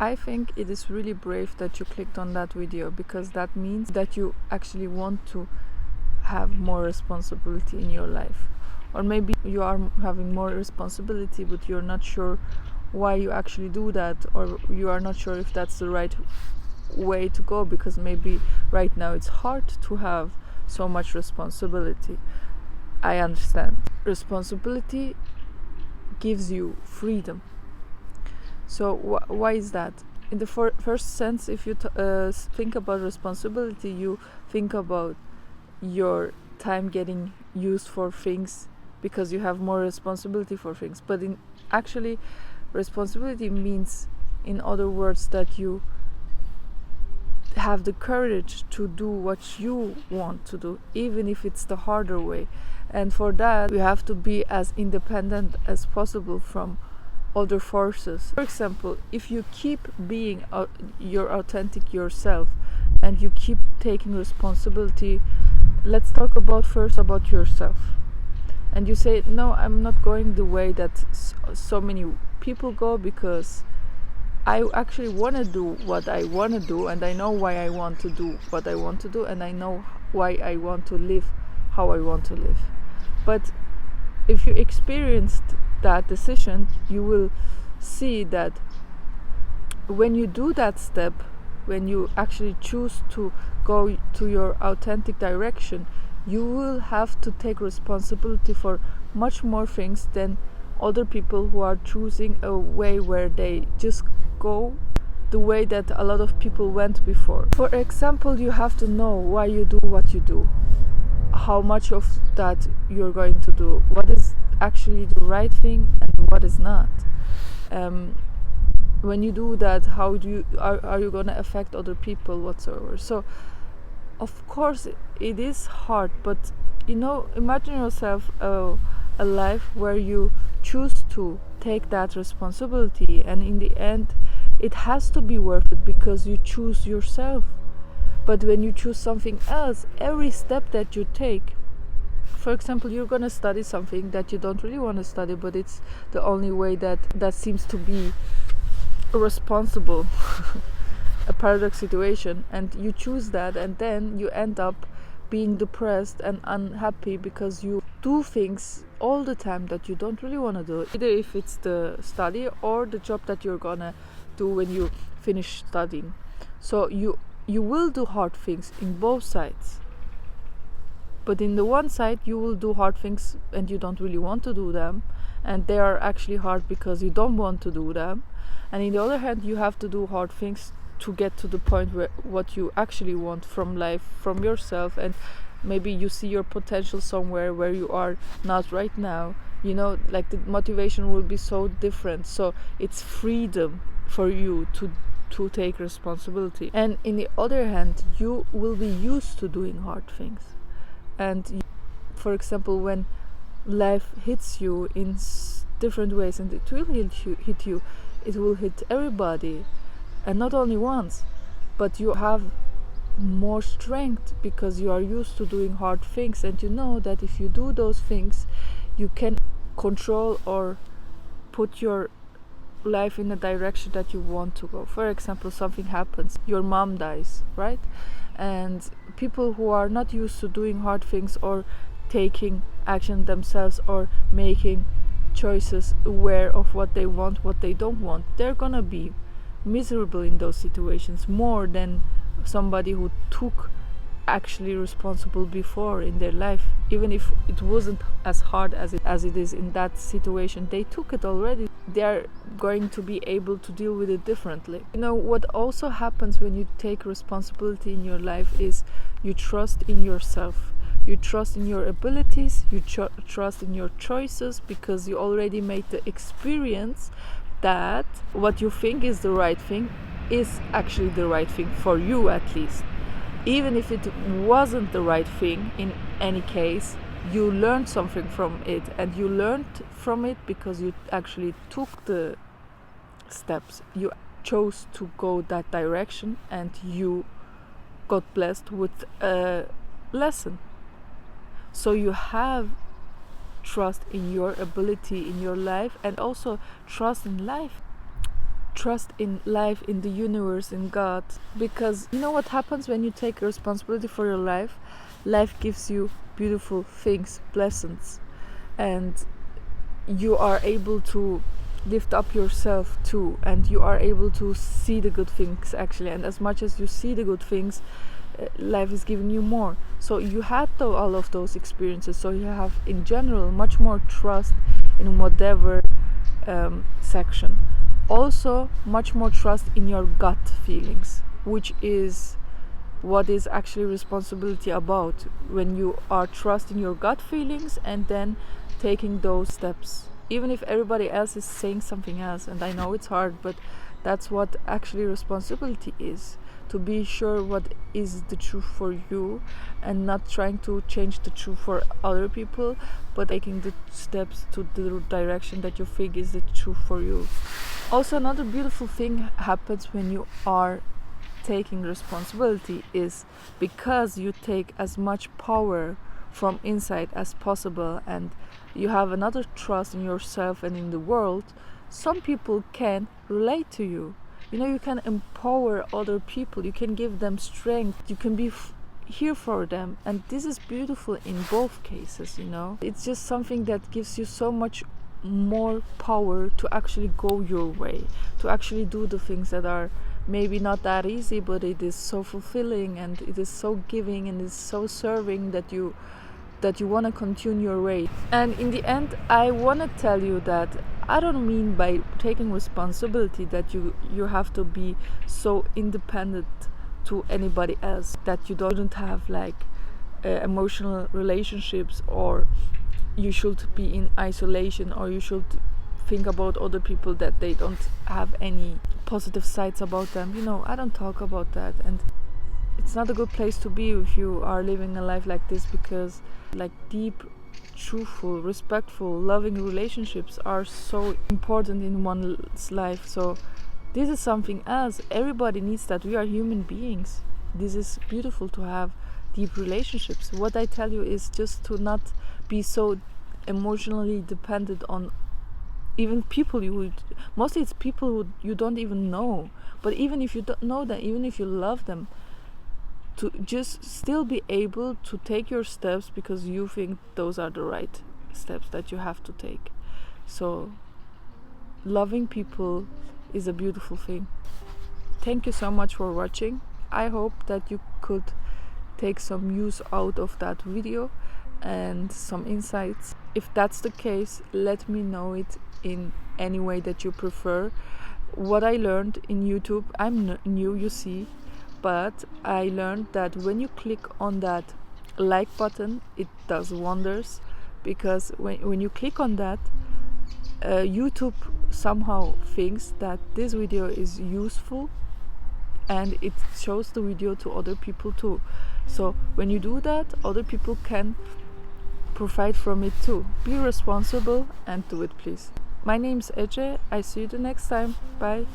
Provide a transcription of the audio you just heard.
I think it is really brave that you clicked on that video, because that means that you actually want to have more responsibility in your life. Or maybe you are having more responsibility, but you're not sure why you actually do that, or you are not sure if that's the right way to go, because maybe right now it's hard to have so much responsibility. I understand. Responsibility gives you freedom. So why is that? In the first sense, if you think about responsibility, you think about your time getting used for things because you have more responsibility for things. But in actually, responsibility means, in other words, that you have the courage to do what you want to do, even if it's the harder way. And for that, you have to be as independent as possible from other forces. For example, if you keep being your authentic yourself and you keep taking responsibility, let's talk about first about yourself, and you say, no, I'm not going the way that so many people go, because I actually want to do what I want to do, and I know why I want to do what I want to do, and I know why I want to live how I want to live. But if you experienced that decision, you will see that when you do that step, when you actually choose to go to your authentic direction, you will have to take responsibility for much more things than other people who are choosing a way where they just go the way that a lot of people went before. For example, you have to know why you do what you do, how much of that you're going to do, what is actually the right thing and what is not. When you do that, how do you are you going to affect other people whatsoever? So of course it is hard, but imagine yourself a life where you choose to take that responsibility, and in the end it has to be worth it because you choose yourself. But when you choose something else, every step that you take, for example, you're going to study something that you don't really want to study, but it's the only way that seems to be responsible, a paradox situation, and you choose that, and then you end up being depressed and unhappy because you do things all the time that you don't really want to do, either if it's the study or the job that you're gonna do when you finish studying. So you will do hard things in both sides, but in the one side you will do hard things and you don't really want to do them, and they are actually hard because you don't want to do them. And in the other hand, you have to do hard things to get to the point where what you actually want from life, from yourself, and maybe you see your potential somewhere where you are not right now. Like the motivation will be so different. So it's freedom for you to take responsibility. And in the other hand, you will be used to doing hard things. And for example, when life hits you in different ways, and it will hit you, it will hit everybody, and not only once, but you have more strength because you are used to doing hard things, and you know that if you do those things, you can control or put your life in a direction that you want to go. For example, something happens, your mom dies, right? And people who are not used to doing hard things or taking action themselves or making choices aware of what they want, what they don't want, they're gonna be miserable in those situations more than somebody who took actually responsible before in their life. Even if it wasn't as hard as it is in that situation, they took it already. They are going to be able to deal with it differently. What also happens when you take responsibility in your life is you trust in yourself. You trust in your abilities, you trust in your choices, because you already made the experience that what you think is the right thing is actually the right thing for you, at least. Even if it wasn't the right thing in any case, you learned something from it, and you learned from it because you actually took the steps. You chose to go that direction, and you got blessed with a lesson. So you have trust in your ability in your life, and also trust in life. trust in life, in the universe, in God. Because you know what happens when you take responsibility for your life? Life gives you beautiful things, blessings, and you are able to lift up yourself too, and you are able to see the good things actually. And as much as you see the good things, life is giving you more. So you had all of those experiences, so you have in general much more trust in whatever section. Also much more trust in your gut feelings, which is what is actually responsibility about, when you are trusting your gut feelings and then taking those steps, even if everybody else is saying something else. And I know it's hard, but that's what actually responsibility is, to be sure what is the truth for you, and not trying to change the truth for other people, but taking the steps to the direction that you think is the truth for you. Also, another beautiful thing happens when you are taking responsibility is because you take as much power from inside as possible, and you have another trust in yourself and in the world. Some people can relate to you. You know, you can empower other people, you can give them strength, you can be here for them, and this is beautiful in both cases. You know, it's just something that gives you so much more power to actually go your way, to actually do the things that are maybe not that easy, but it is so fulfilling, and it is so giving, and it's so serving that you want to continue your way. And in the end, I want to tell you that I don't mean by taking responsibility that you have to be so independent to anybody else, that you don't have like emotional relationships, or you should be in isolation, or you should think about other people that they don't have any positive sides about them. You know, I don't talk about that, and it's not a good place to be if you are living a life like this, because like deep, truthful, respectful, loving relationships are so important in one's life. So this is something else. Everybody needs that. We are human beings. This is beautiful to have deep relationships. What I tell you is just to not be so emotionally dependent on even people you would, mostly it's people who you don't even know, but even if you don't know them, even if you love them, to just still be able to take your steps because you think those are the right steps that you have to take. So loving people is a beautiful thing. Thank you so much for watching. I hope that you could take some use out of that video and some insights. If that's the case, let me know it in any way that you prefer. What I learned in YouTube, I'm new, you see, but I learned that when you click on that like button, it does wonders, because when you click on that, YouTube somehow thinks that this video is useful, and it shows the video to other people too. So when you do that, other people can profit from it too. Be responsible and do it, please. My name's Ece. I see you the next time. Bye.